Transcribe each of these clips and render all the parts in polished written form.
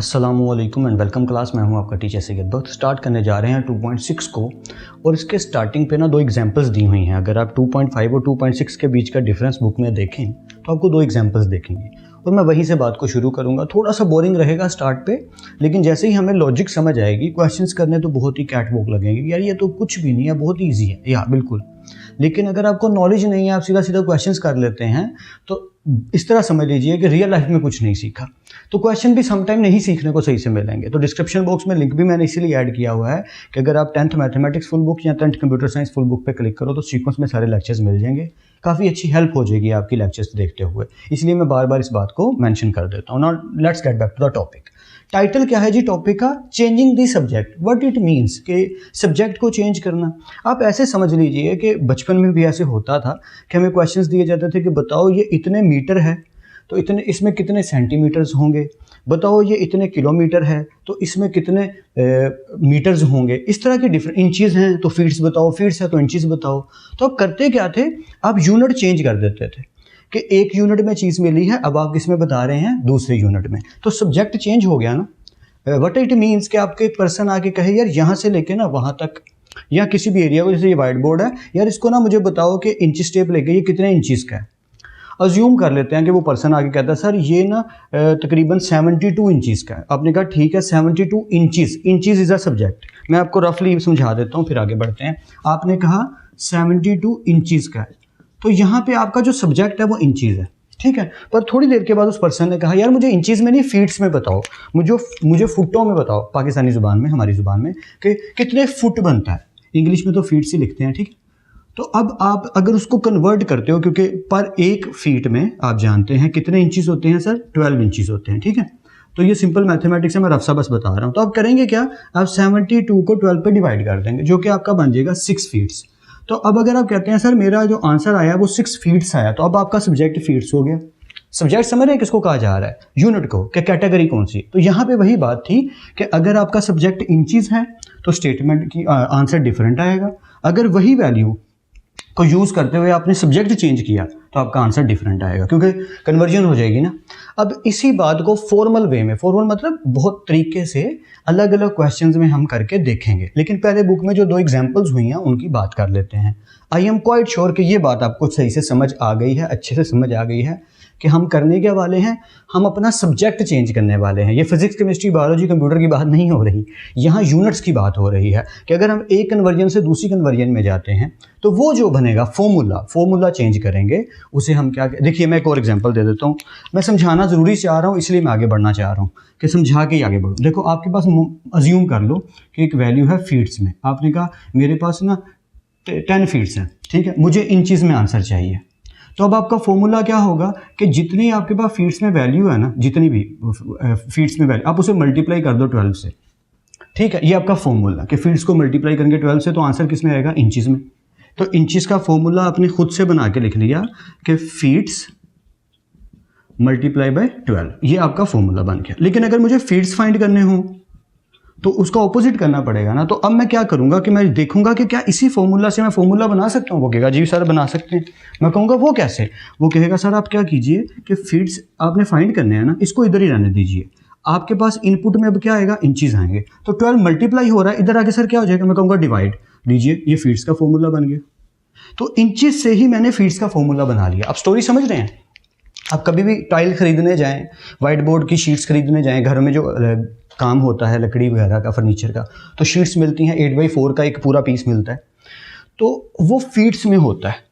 अस्सलामुअलैकुम and welcome class. मैं हूं आपका टीचर सैयद बख्त। स्टार्ट करने जा रहे हैं 2.6 को, और इसके स्टार्टिंग पे ना दो एग्जांपल्स दी हुई हैं। अगर आप 2.5 और 2.6 के बीच का डिफरेंस बुक में देखें तो आपको दो एग्जांपल्स देखेंगे और मैं वहीं से बात को शुरू करूंगा। थोड़ा सा बोरिंग रहेगा स्टार्ट पे, लेकिन जैसे ही हमें लॉजिक समझ आएगी, क्वेश्चंस करने तो बहुत ही कैट वॉक लगेंगे, यार ये तो कुछ भी नहीं है, बहुत ही ईजी है, या बिल्कुल। लेकिन अगर आपको नॉलेज नहीं है, आप सीधा सीधा क्वेश्चंस कर लेते हैं, तो इस तरह समझ लीजिए कि रियल लाइफ में कुछ नहीं सीखा। तो क्वेश्चन भी समटाइम नहीं सीखने को सही से मिलेंगे। तो डिस्क्रिप्शन बॉक्स में लिंक भी मैंने इसीलिए ऐड किया हुआ है कि अगर आप 10th मैथमेटिक्स फुल बुक या 10th computer science full book पे क्लिक करो तो सीक्वेंस में सारे लेक्चर्स मिल जाएंगे। काफ़ी अच्छी हेल्प हो जाएगी आपकी लेक्चर्स देखते हुए, इसलिए मैं बार बार इस बात को मेंशन कर देता हूँ। Now let's get back to the topic. Title क्या है जी टॉपिक का? Changing the subject. What it means कि सब्जेक्ट को चेंज करना। आप ऐसे समझ लीजिए कि बचपन में भी ऐसे होता था कि हमें क्वेश्चंस दिए जाते थे कि बताओ ये इतने मीटर है तो इतने इसमें कितने सेंटीमीटर्स होंगे, बताओ ये इतने किलोमीटर है तो इसमें कितने मीटर्स होंगे। इस तरह के डिफरेंट इंचेस हैं तो फीट्स बताओ, फीट्स है तो इंचेस बताओ। तो आप करते क्या थे, आप यूनिट चेंज कर देते थे कि एक यूनिट में चीज़ मिली है, अब आप किस में बता रहे हैं, दूसरे यूनिट में। तो सब्जेक्ट चेंज हो गया ना। व्हाट इट मीन्स कि आपके एक पर्सन आके कहे यार यहाँ से लेके ना वहाँ तक, या किसी भी एरिया को, जैसे ये वाइट बोर्ड है, यार इसको ना मुझे बताओ कि इंचेस टेप लेके ये कितने इंचेस का है। अज्यूम कर लेते हैं कि वो पर्सन आगे कहता है सर ये ना तकरीबन 72 इंचेस का है। आपने कहा ठीक है 72 inches, inches is a subject. मैं आपको रफली समझा देता हूँ फिर आगे बढ़ते हैं। आपने कहा 72 इंचेस का है, तो यहाँ पे आपका जो सब्जेक्ट है वो इंचेस है, ठीक है। पर थोड़ी देर के बाद उस पर्सन ने कहा यार मुझे इंचेस में नहीं फीट्स में बताओ, मुझे फुटों में बताओ, पाकिस्तानी ज़ुबान में, हमारी ज़ुबान में, कि कितने फुट बनता है। इंग्लिश में तो फीट्स ही लिखते हैं, ठीक है। तो अब आप अगर उसको कन्वर्ट करते हो, क्योंकि पर एक फीट में आप जानते हैं कितने इंचेस होते हैं सर, 12 इंचेस होते हैं, ठीक है। तो ये सिंपल मैथमेटिक्स है, मैं रफ्सा बस बता रहा हूँ। तो आप करेंगे क्या, आप 72 को 12 पे डिवाइड कर देंगे, जो कि आपका बन जाएगा 6 फीट्स। तो अब अगर आप कहते हैं सर मेरा जो आंसर आया वो 6 फीट्स आया, तो अब आपका सब्जेक्ट फीट्स हो गया। सब्जेक्ट समझ रहे हैं किसको कहा जा रहा है, यूनिट को, कि कैटेगरी कौन सी। तो यहाँ पे वही बात थी कि अगर आपका सब्जेक्ट इंचेस है तो स्टेटमेंट की आंसर डिफरेंट आएगा। अगर वही वैल्यू को यूज़ करते हुए आपने सब्जेक्ट चेंज किया तो आपका आंसर डिफरेंट आएगा, क्योंकि कन्वर्जन हो जाएगी ना। अब इसी बात को फॉर्मल वे में, फॉर्मल मतलब बहुत तरीके से अलग अलग क्वेश्चंस में हम करके देखेंगे। लेकिन पहले बुक में जो दो एग्जांपल्स हुई हैं उनकी बात कर लेते हैं। आई एम क्वाइट श्योर कि ये बात आपको सही से समझ आ गई है, अच्छे से समझ आ गई है कि हम करने के वाले हैं, हम अपना सब्जेक्ट चेंज करने वाले हैं। ये फिजिक्स, केमिस्ट्री, बायोलॉजी, कंप्यूटर की बात नहीं हो रही, यहाँ यूनिट्स की बात हो रही है कि अगर हम एक कन्वर्जन से दूसरी कन्वर्जन में जाते हैं तो वो जो बनेगा फॉर्मूला चेंज करेंगे, उसे हम क्या। देखिए मैं एक और एग्जांपल दे देता हूँ। मैं समझाना ज़रूरी चाह रहा हूँ, इसलिए मैं आगे बढ़ना चाह रहा हूँ कि समझा के ही आगे बढ़ूँ। देखो आपके पास अज्यूम कर लो कि एक वैल्यू है फीट्स में। आपने कहा मेरे पास ना 10 फीट्स है, ठीक है, मुझे इंचेस में आंसर चाहिए। तो अब आपका फॉर्मूला क्या होगा कि जितनी आपके पास फीट्स में वैल्यू है ना, जितनी भी फीट्स में वैल्यू, आप उसे मल्टीप्लाई कर दो 12 से, ठीक है। ये आपका फॉर्मूला कि फीट्स को मल्टीप्लाई करेंगे 12 से तो आंसर किस में आएगा, इंचेस में। तो इंचेस का फॉर्मूला आपने खुद से बना के लिख लिया कि फीट्स मल्टीप्लाई बाय 12, ये आपका फॉर्मूला बन गया। लेकिन अगर मुझे फीट्स फाइंड करने हो तो उसका ऑपोजिट करना पड़ेगा ना। तो अब मैं क्या करूंगा कि मैं देखूंगा कि क्या इसी फॉर्मूला से मैं फॉर्मूला बना सकता हूँ। वो कहेगा जी सर बना सकते हैं। मैं कहूँगा वो कैसे, वो कहेगा सर आप क्या कीजिए कि फीट्स आपने फाइंड करने हैं ना, इसको इधर ही रहने दीजिए। आपके पास इनपुट में अब क्या आएगा, इंचेस आएंगे। तो 12 मल्टीप्लाई हो रहा है, इधर आके सर क्या हो जाएगा, मैं कहूँगा डिवाइड, लीजिए ये फीट्स का फॉर्मूला बन गया। तो इंचेस से ही मैंने फीट्स का फॉर्मूला बना लिया। अब स्टोरी समझ रहे हैं। आप कभी भी टाइल खरीदने जाएं, वाइट बोर्ड की शीट्स खरीदने जाएं, घर में जो काम होता है लकड़ी वगैरह का, फर्नीचर का, तो शीट्स मिलती हैं, 8x4 का एक पूरा पीस मिलता है, तो वो फीट्स में होता है,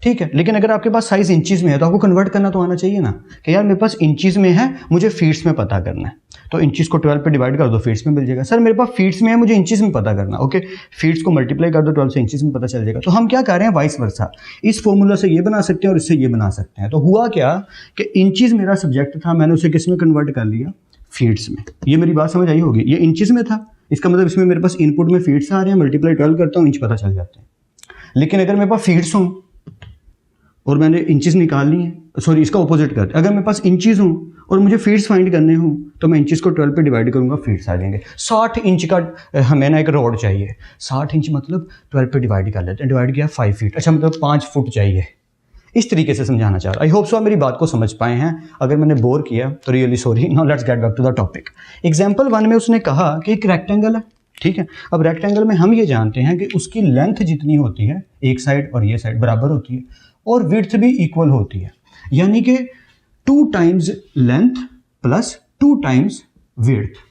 ठीक है। लेकिन अगर आपके पास साइज इंचेस में है तो आपको कन्वर्ट करना तो आना चाहिए ना, कि यार मेरे पास इंचेस में है, मुझे फीट्स में पता करना है। तो इंचेस को 12 पे डिवाइड कर दो, फीट्स में मिल जाएगा। सर मेरे पास फीट्स में है, मुझे इंचेस में पता करना, ओके, फीट्स को मल्टीप्लाई कर दो 12 से, इंचेस में पता चल जाएगा। तो हम क्या कर रहे हैं, वाइस वर्सा, इस फॉर्मूला से ये बना सकते हैं और इससे ये बना सकते हैं। तो हुआ क्या कि इंचेस मेरा सब्जेक्ट था, मैंने उसे किस में कन्वर्ट कर लिया, फीट्स में। ये मेरी बात समझ आई होगी। ये इंचेस में था, इसका मतलब इसमें मेरे पास इनपुट में फीट्स आ रहे हैं, मल्टीप्लाई 12 करता हूँ, इंच पता चल जाते हैं। लेकिन अगर मेरे पास फीट्स हों और मैंने इंचेस निकाल ली है, सॉरी इसका ऑपोजिट करते, अगर मेरे पास इंचेस हों और मुझे फीट्स फाइंड करने हों तो मैं इंचेस को 12 पे डिवाइड करूंगा, फीट्स आ जाएंगे। 60 इंच का हमें ना एक रोड चाहिए, 60 इंच मतलब 12 पे डिवाइड कर लेते हैं, डिवाइड किया 5 फीट, अच्छा मतलब 5 फुट चाहिए। इस तरीके से समझाना चाह रहा हूँ। आई होप सो आप मेरी बात को समझ पाए हैं। अगर मैंने बोर किया तो really sorry. Now let's get back to the topic. Example 1 में उसने कहा कि एक रेक्टेंगल है, ठीक है। अब रेक्टेंगल में हम ये जानते हैं कि उसकी लेंथ जितनी होती है, एक साइड और ये साइड बराबर होती है, और विड्थ भी इक्वल होती है, यानी कि 2 times length plus 2 times width.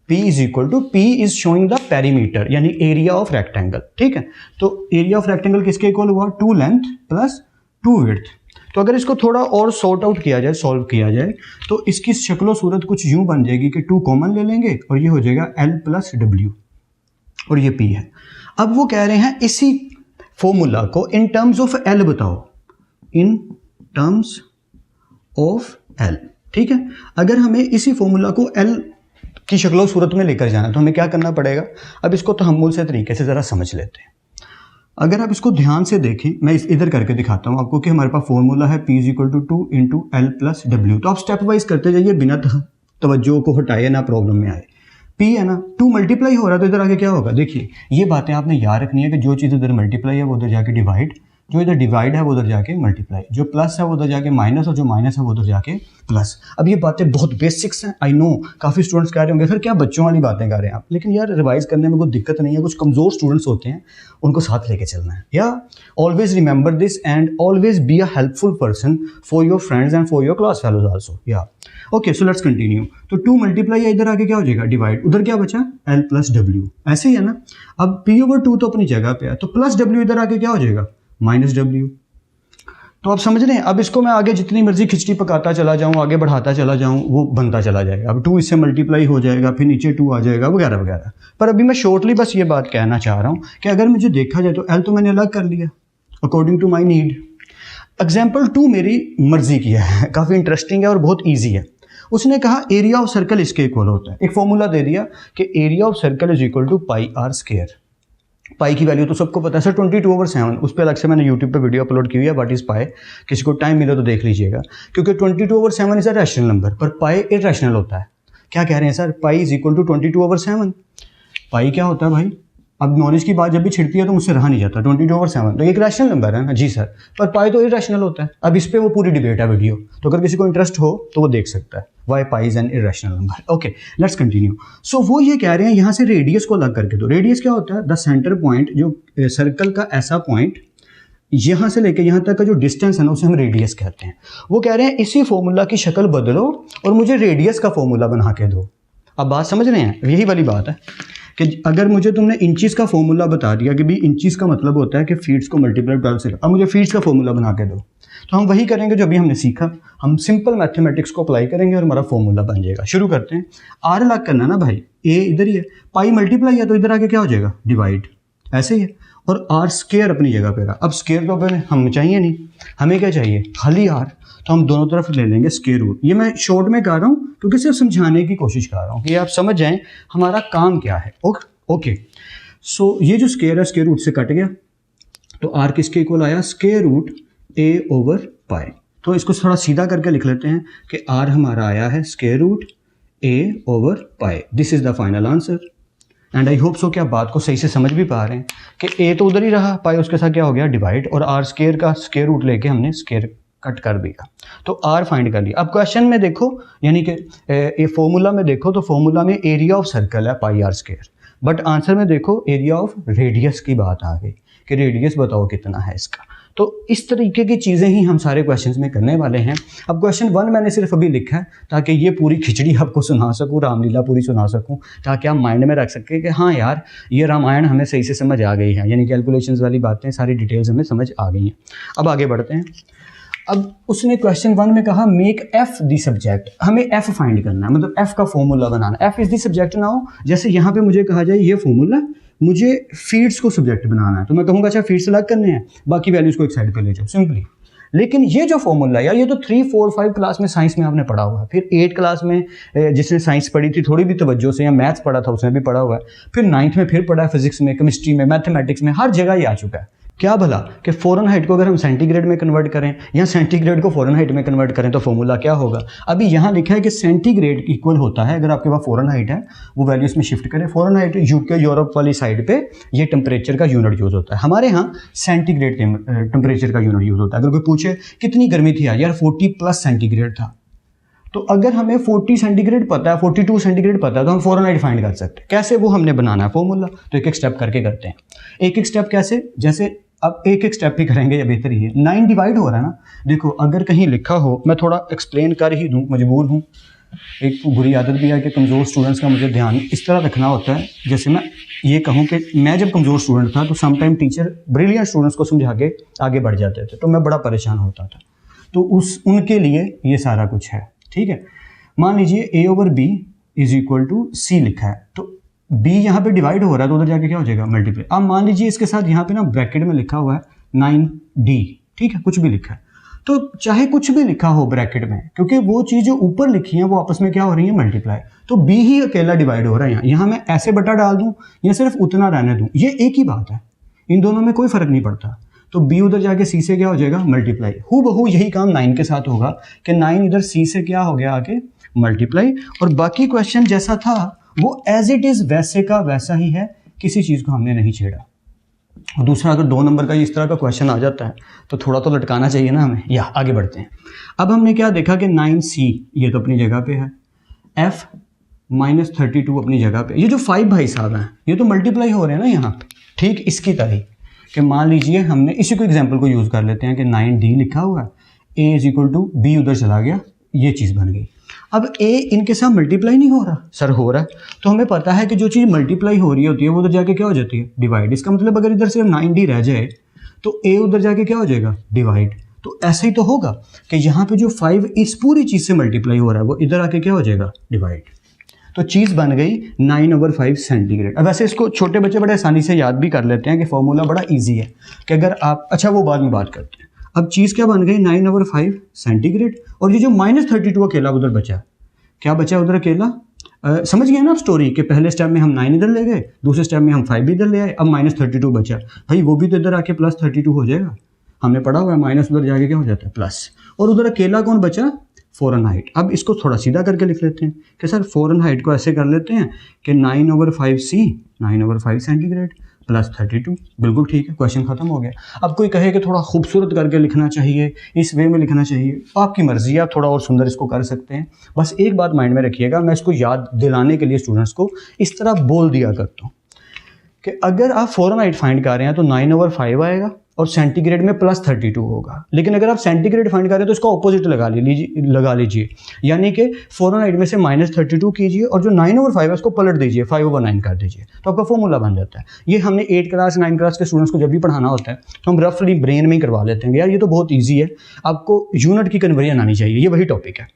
P is equal to, P is showing the perimeter यानी एरिया ऑफ रेक्टेंगल, ठीक है। तो एरिया ऑफ रेक्टेंगल किसके इक्वल हुआ? 2 लेंथ प्लस 2 विड्थ। तो अगर इसको थोड़ा और सॉर्ट आउट किया जाए, सॉल्व किया जाए, तो इसकी शक्लो सूरत कुछ यूं बन जाएगी कि 2 कॉमन ले लेंगे और ये हो जाएगा L प्लस W और ये P है। अब वो कह रहे हैं इसी फॉर्मूला को इन टर्म्स ऑफ L बताओ, इन टर्म्स ऑफ L, ठीक है। अगर हमें इसी फॉर्मूला को L की शक्लो सूरत में लेकर जाना तो हमें क्या करना पड़ेगा? अब इसको तहम्मुल से तरीके से ज़रा समझ लेते हैं। अगर आप इसको ध्यान से देखें, मैं इधर करके दिखाता हूँ आपको कि हमारे पास फॉर्मूला है P is equal to 2 into L plus W। तो आप स्टेप वाइज करते जाइए बिना तवज्जो को हटाए, ना प्रॉब्लम में आए। P है ना, 2 मल्टीप्लाई हो रहा है तो इधर आगे क्या होगा? देखिए ये बातें आपने याद रखनी है कि जो चीज़ इधर मल्टीप्लाई है वो उधर जाके डिवाइड, जो इधर डिवाइड है वो उधर जाके मल्टीप्लाई, जो प्लस है वो उधर जाके माइनस, और जो माइनस है वो उधर जाके प्लस। अब ये बातें बहुत बेसिक्स हैं, आई नो। काफ़ी स्टूडेंट्स कह रहे होंगे फिर क्या बच्चों वाली बातें कर रहे हैं आप, लेकिन यार रिवाइज करने में कोई दिक्कत नहीं है। कुछ कमज़ोर स्टूडेंट्स होते हैं, उनको साथ लेके चलना है। या always remember this and always be a helpful person for your friends and for your class fellows also. या ओके, सो लेट्स कंटिन्यू। तो 2 मल्टीप्लाई है, इधर आके क्या हो जाएगा? डिवाइड। उधर क्या बचा? L प्लस W, ऐसे ही है ना। अब P ओवर 2 तो अपनी जगह पे है, तो प्लस W इधर आके क्या हो जाएगा? Minus W। तो आप समझ रहे हैं। अब इसको मैं आगे जितनी मर्जी खिचड़ी पकाता चला जाऊं, आगे बढ़ाता चला जाऊं, वो बनता चला जाएगा। अब 2 इससे मल्टीप्लाई हो जाएगा, फिर नीचे 2 आ जाएगा, वगैरह वगैरह। पर अभी मैं शॉर्टली बस ये बात कहना चाह रहा हूं कि अगर मुझे देखा जाए तो L तो मैंने अलग कर लिया according to my need. Example 2 मेरी मर्जी की है, काफ़ी इंटरेस्टिंग है और बहुत ईजी है। उसने कहा एरिया ऑफ सर्कल इसके इक्वल होता है। एक फॉर्मूला दे दिया कि area of circle is equal to pi are square. Pi की वैल्यू तो सबको पता है सर, 22/7। उस पर अलग से मैंने यूट्यूब पे वीडियो अपलोड की हुई है, व्हाट इज पाई। किसी को टाइम मिले तो देख लीजिएगा, क्योंकि 22/7 इज अ रैशनल नंबर, पर पाई इरेशनल होता है। क्या कह रहे हैं sir? Pi is equal to 22/7। Pi क्या होता है भाई? अब नॉलेज की बात जब भी छिड़ती है तो मुझसे रहा नहीं जाता। 22/7 तो एक रैशनल नंबर है ना जी सर, पर पाई तो इरेशनल होता है। अब इस पे वो पूरी डिबेट है वीडियो, तो अगर किसी को इंटरेस्ट हो तो वो देख सकता है। Why pi is an irrational number. Okay, let's continue. So वो ये कह रहे हैं यहाँ से रेडियस को अलग करके दो। रेडियस क्या होता है? द सेंटर पॉइंट, जो सर्कल का ऐसा पॉइंट यहाँ से लेके यहाँ तक का जो डिस्टेंस है ना, उसे हम रेडियस कहते हैं। वो कह रहे हैं इसी फॉर्मूला की शक्ल बदलो और मुझे रेडियस का फॉर्मूला बना के दो। अब बात समझ रहे हैं? यही वाली बात है कि अगर मुझे तुमने इंचीज़ का फॉर्मूला बता दिया कि भाई इंचीज़ का मतलब होता है कि फीट्स को मल्टीप्लाई 12 से, अब मुझे फीट्स का फॉर्मूला बना के दो, तो हम वही करेंगे जो अभी हमने सीखा। हम सिंपल मैथमेटिक्स को अप्लाई करेंगे और हमारा फॉर्मूला बन जाएगा। शुरू करते हैं। आर अलग करना ना भाई, ए इधर ही है, पाई मल्टीप्लाई है तो इधर आके क्या हो जाएगा? डिवाइड, ऐसे ही है। और आर स्क्वायर अपनी जगह पे रहा। अब स्क्वायर तो अपने हमें चाहिए नहीं, हमें क्या चाहिए? खाली आर। तो हम दोनों तरफ ले लेंगे स्क्वायर रूट। ये मैं शॉर्ट में कर रहा हूँ क्योंकि सिर्फ समझाने की कोशिश कर रहा हूँ कि आप समझ जाएं हमारा काम क्या है। ओके, सो ये जो स्क्वायर है स्क्वायर रूट से कट गया, तो आर किसके इक्वल आया? स्क्वायर रूट ए ओवर पाई। तो इसको थोड़ा सीधा करके लिख लेते हैं कि आर हमारा आया है square root A over pi. This is the final answer and I hope so कि आप बात को सही से समझ भी पा रहे हैं कि ए तो उधर ही रहा, पाई उसके साथ क्या हो गया? डिवाइड, और आर स्क्वायर का स्क्वायर रूट लेके हमने स्क्वायर कट कर दिया, तो आर फाइंड कर लिया। अब क्वेश्चन में देखो, यानी कि ये फॉर्मूला में देखो तो फॉर्मूला में एरिया ऑफ सर्कल है पाई आर स्क्वायर, बट आंसर में देखो एरिया ऑफ रेडियस की बात आ गई कि रेडियस बताओ कितना है इसका। तो इस तरीके की चीज़ें ही हम सारे क्वेश्चंस में करने वाले हैं। अब क्वेश्चन 1 मैंने सिर्फ अभी लिखा है ताकि ये पूरी खिचड़ी आपको सुना सकूँ, रामलीला पूरी सुना सकूँ, ताकि आप माइंड में रख सकें कि हाँ यार ये रामायण हमें सही से समझ आ गई है, यानी कैलकुलेशंस वाली बातें सारी डिटेल्स हमें समझ आ गई हैं। अब आगे बढ़ते हैं। अब उसने क्वेश्चन 1 में कहा मेक एफ दी सब्जेक्ट, हमें एफ फाइंड करना है, मतलब एफ का formula banana. F is the subject ना हो, जैसे यहाँ पे मुझे कहा जाए ये फॉर्मूला, मुझे फीड्स को सब्जेक्ट बनाना है, तो मैं कहूँगा अच्छा फीड्स अलग करने हैं, बाकी वैल्यूज को एक साइड पे ले जाओ सिंपली। लेकिन ये जो फॉर्मूला यार, ये तो 3, 4, 5 क्लास में साइंस में आपने पढ़ा हुआ है, फिर 8 क्लास में जिसने साइंस पढ़ी थी थोड़ी भी तवज्जो से, या मैथ्स पढ़ा था उसने भी पढ़ा हुआ है, फिर 9th में फिर पढ़ा है, फिजिक्स में, केमिस्ट्री में, मैथमेटिक्स में, हर जगह ये आ चुका है क्या भला कि फ़ारेनहाइट को अगर हम सेंटीग्रेड में कन्वर्ट करें या सेंटीग्रेड को फ़ारेनहाइट में कन्वर्ट करें तो फॉर्मूला क्या होगा। अभी यहाँ लिखा है कि सेंटीग्रेड इक्वल होता है, अगर आपके पास फ़ारेनहाइट है वो वैल्यू इसमें शिफ्ट करें। फ़ारेनहाइट यूके यूरोप वाली साइड पे ये टेम्परेचर का यूनिट यूज़ होता है, हमारे यहाँ सेंटीग्रेड टेम्परेचर का यूनिट यूज़ होता है। अगर कोई पूछे कितनी गर्मी थी यार 40+ सेंटीग्रेड था, तो अगर हमें 40 सेंटीग्रेड पता है, 42 सेंटीग्रेड पता है, तो हम फ़ारेनहाइट फाइंड कर सकते हैं। कैसे, वो हमने बनाना है फॉर्मूला। तो एक एक स्टेप करके करते हैं। एक एक स्टेप कैसे, जैसे अब एक एक स्टेप ही करेंगे, या बेहतर ही है। 9 डिवाइड हो रहा है ना, देखो अगर कहीं लिखा हो, मैं थोड़ा एक्सप्लेन कर ही दूँ, मजबूर हूँ। एक बुरी आदत भी है कि कमज़ोर स्टूडेंट्स का मुझे ध्यान इस तरह रखना होता है, जैसे मैं ये कहूँ कि मैं जब कमज़ोर स्टूडेंट था तो समटाइम टीचर ब्रिलियंट स्टूडेंट्स को समझा के आगे बढ़ जाते थे, तो मैं बड़ा परेशान होता था। तो उनके लिए ये सारा कुछ है, ठीक है। मान लीजिए A/B is equal to C लिखा है, तो B यहाँ पे डिवाइड हो रहा है तो उधर जाके क्या हो जाएगा, मल्टीप्लाई। अब मान लीजिए इसके साथ यहाँ पे ना ब्रैकेट में लिखा हुआ है 9D, ठीक है, कुछ भी लिखा है, तो चाहे कुछ भी लिखा हो ब्रैकेट में, क्योंकि वो चीज़ जो ऊपर लिखी है वो आपस में क्या हो रही है, मल्टीप्लाई। तो B ही अकेला डिवाइड हो रहा है। यहाँ मैं ऐसे बटा डाल दूँ या सिर्फ उतना रहने दूँ, ये एक ही बात है, इन दोनों में कोई फ़र्क नहीं पड़ता। तो B उधर जाके C से क्या हो जाएगा, मल्टीप्लाई। हूबहू यही काम 9 के साथ होगा कि 9 इधर C से क्या हो गया आगे, मल्टीप्लाई। और बाकी क्वेश्चन जैसा था वो एज इट इज़ वैसे का वैसा ही है, किसी चीज़ को हमने नहीं छेड़ा। और दूसरा, अगर 2 नंबर का इस तरह का क्वेश्चन आ जाता है तो थोड़ा तो लटकाना चाहिए ना हमें। या आगे बढ़ते हैं। अब हमने क्या देखा कि 9C ये तो अपनी जगह पे है, F -32 अपनी जगह पे। ये जो 5 भाई साहब हैं ये तो मल्टीप्लाई हो रहे हैं ना यहाँ पे, ठीक इसी तरह कि मान लीजिए हमने इसी को एग्जाम्पल को यूज़ कर लेते हैं कि 9D लिखा हुआ है, A is equal to B उधर चला गया, ये चीज़ बन गई। अब A इनके साथ मल्टीप्लाई नहीं हो रहा, सर हो रहा है। तो हमें पता है कि जो चीज़ मल्टीप्लाई हो रही होती है वो उधर जाके क्या हो जाती है, डिवाइड। इसका मतलब अगर इधर सिर्फ 9D रह जाए तो A उधर जाके क्या हो जाएगा, डिवाइड। तो ऐसा ही तो होगा कि यहाँ पे जो 5 इस पूरी चीज़ से मल्टीप्लाई हो रहा है वो इधर आके क्या हो जाएगा, डिवाइड। तो चीज़ बन गई 9/5 सेंटीग्रेड। अब वैसे इसको छोटे बच्चे बड़े आसानी से याद भी कर लेते हैं कि फॉर्मूला बड़ा ईजी है कि अगर आप, अच्छा वो बाद में बात करते हैं। अब चीज़ क्या बन गई, 9/5 सेंटीग्रेड। और ये जो -32 अकेला उधर बचा, क्या बचा उधर अकेला, समझ गए ना आप स्टोरी के पहले स्टेप में हम 9 इधर ले गए, दूसरे स्टेप में हम 5 भी इधर ले आए, अब -32 बचा। भाई वो भी तो इधर आके +32 हो जाएगा, हमने पढ़ा हुआ है, माइनस उधर जाके क्या हो जाता है, प्लस। और उधर अकेला कौन बचा, फ़ारेनहाइट। अब इसको थोड़ा सीधा करके लिख लेते हैं कि सर फ़ारेनहाइट को ऐसे कर लेते हैं कि 9/5C 9/5 सेंटीग्रेड +32। बिल्कुल ठीक है, क्वेश्चन खत्म हो गया। अब कोई कहे कि थोड़ा खूबसूरत करके लिखना चाहिए, इस वे में लिखना चाहिए, आपकी मर्जी है, आप थोड़ा और सुंदर इसको कर सकते हैं। बस एक बात माइंड में रखिएगा, मैं इसको याद दिलाने के लिए स्टूडेंट्स को इस तरह बोल दिया करता हूँ कि अगर आप फ़ारेनहाइट फाइंड कर रहे हैं तो 9/5 आएगा और सेंटीग्रेड में +32 होगा। लेकिन अगर आप सेंटीग्रेड फाइंड करें तो इसका ऑपोजिट लगा लीजिए, यानी कि फ़ारेनहाइट में से -32 कीजिए और जो 9/5 है उसको पलट दीजिए, 5/9 कर दीजिए, तो आपका फॉर्मूला बन जाता है। ये हमने 8 क्लास 9 क्लास के स्टूडेंट्स को जब भी पढ़ाना होता है तो हम रफली ब्रेन में ही करवा लेते हैं, यार ये तो बहुत ईजी है, आपको यूनिट की कन्वर्जन आनी चाहिए, ये वही टॉपिक है।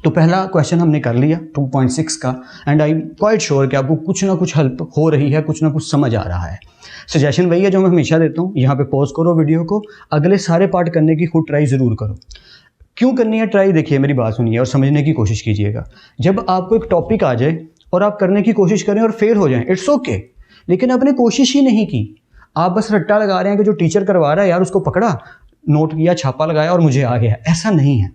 तो पहला क्वेश्चन हमने कर लिया 2.6 का, एंड आई क्वाइट श्योर कि आपको कुछ ना कुछ हेल्प हो रही है, कुछ ना कुछ समझ आ रहा है। सजेशन वही है जो मैं हमेशा देता हूँ, यहाँ पे पॉज करो वीडियो को, अगले सारे पार्ट करने की खुद ट्राई ज़रूर करो। क्यों करनी है ट्राई, देखिए मेरी बात सुनिए और समझने की कोशिश कीजिएगा। जब आपको एक टॉपिक आ जाए और आप करने की कोशिश करें और फेल हो जाएं, इट्स ओके, लेकिन आपने कोशिश ही नहीं की, आप बस रट्टा लगा रहे हैं कि जो टीचर करवा रहा है यार उसको पकड़ा, नोट किया, छापा लगाया और मुझे आ गया। ऐसा नहीं है,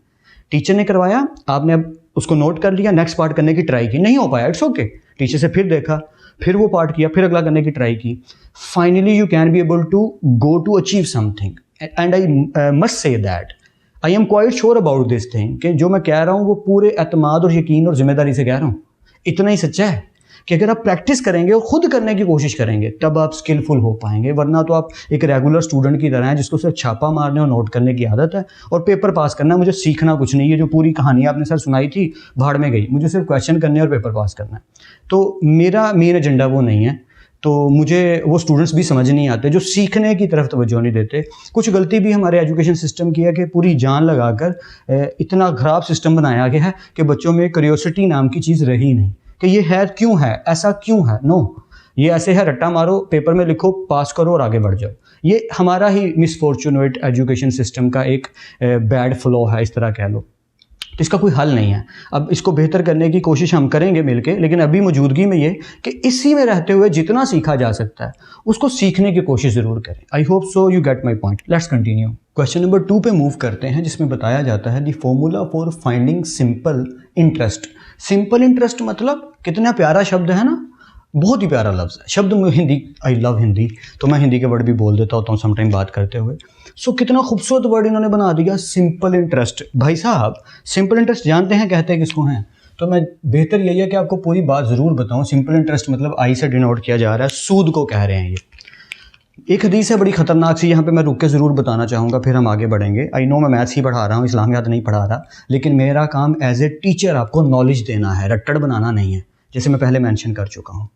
टीचर ने करवाया, आपने अब उसको नोट कर लिया, नेक्स्ट पार्ट करने की ट्राई की, नहीं हो पाया, इट्स ओके, टीचर से फिर देखा, फिर वो पार्ट किया, फिर अगला करने की ट्राई की। Finally you can be able to go to achieve something, and I must say that I am quite sure about this thing, कि जो मैं कह रहा हूँ वो पूरे एतमाद और यकीन और जिम्मेदारी से कह रहा हूँ। इतना ही सच्चा है कि अगर आप प्रैक्टिस करेंगे और खुद करने की कोशिश करेंगे तब आप स्किलफुल हो पाएंगे, वरना तो आप एक रेगुलर स्टूडेंट की तरह हैं जिसको सिर्फ छापा मारने और नोट करने की आदत है और पेपर पास करना है, मुझे सीखना कुछ नहीं है। जो पूरी कहानी आपने सर सुनाई थी भाड़ में गई, मुझे सिर्फ क्वेश्चन करने और पेपर पास करना है। तो मेरा मेन एजेंडा वो नहीं है, तो मुझे वो स्टूडेंट्स भी समझ नहीं आते जो सीखने की तरफ तवज्जो नहीं देते। कुछ गलती भी हमारे एजुकेशन सिस्टम की है कि पूरी जान लगाकर इतना ख़राब सिस्टम बनाया गया है कि बच्चों में क्यूरियोसिटी नाम की चीज़ रही नहीं कि ये है क्यों है, ऐसा क्यों है। नो, ये ऐसे है, रट्टा मारो, पेपर में लिखो, पास करो और आगे बढ़ जाओ। ये हमारा ही मिसफॉर्चुनेट एजुकेशन सिस्टम का एक बैड फ्लॉ है, इस तरह कह लो। तो इसका कोई हल नहीं है। अब इसको बेहतर करने की कोशिश हम करेंगे मिलके, लेकिन अभी मौजूदगी में ये कि इसी में रहते हुए जितना सीखा जा सकता है उसको सीखने की कोशिश ज़रूर करें। आई hope so you get my point. Let's continue. Question number 2 पे मूव करते हैं, जिसमें बताया जाता है the formula for finding simple interest. Simple interest मतलब कितना प्यारा शब्द है ना, बहुत ही प्यारा लफ्ज़ है। शब्द में हिंदी, आई लव हिंदी, तो मैं हिंदी के वर्ड भी बोल देता होता हूँ समटाइम बात करते हुए। सो कितना खूबसूरत वर्ड इन्होंने बना दिया, सिंपल इंटरेस्ट। भाई साहब, सिंपल इंटरेस्ट जानते हैं कहते हैं किसको हैं? तो मैं बेहतर यही है कि आपको पूरी बात ज़रूर बताऊँ। सिंपल इंटरेस्ट मतलब आई से डिनोट किया जा रहा है, सूद को कह रहे हैं ये। एक हदीस है बड़ी ख़तरनाक सी, यहाँ पे मैं रुक के ज़रूर बताना चाहूँगा, फिर हम आगे बढ़ेंगे। आई नो मैं मैथ्स ही पढ़ा रहा हूँ, इस्लामियात नहीं पढ़ा रहा, लेकिन मेरा काम एज ए टीचर आपको नॉलेज देना है, रट्टड़ बनाना नहीं है, जैसे मैं पहले मेंशन कर चुका हूँ।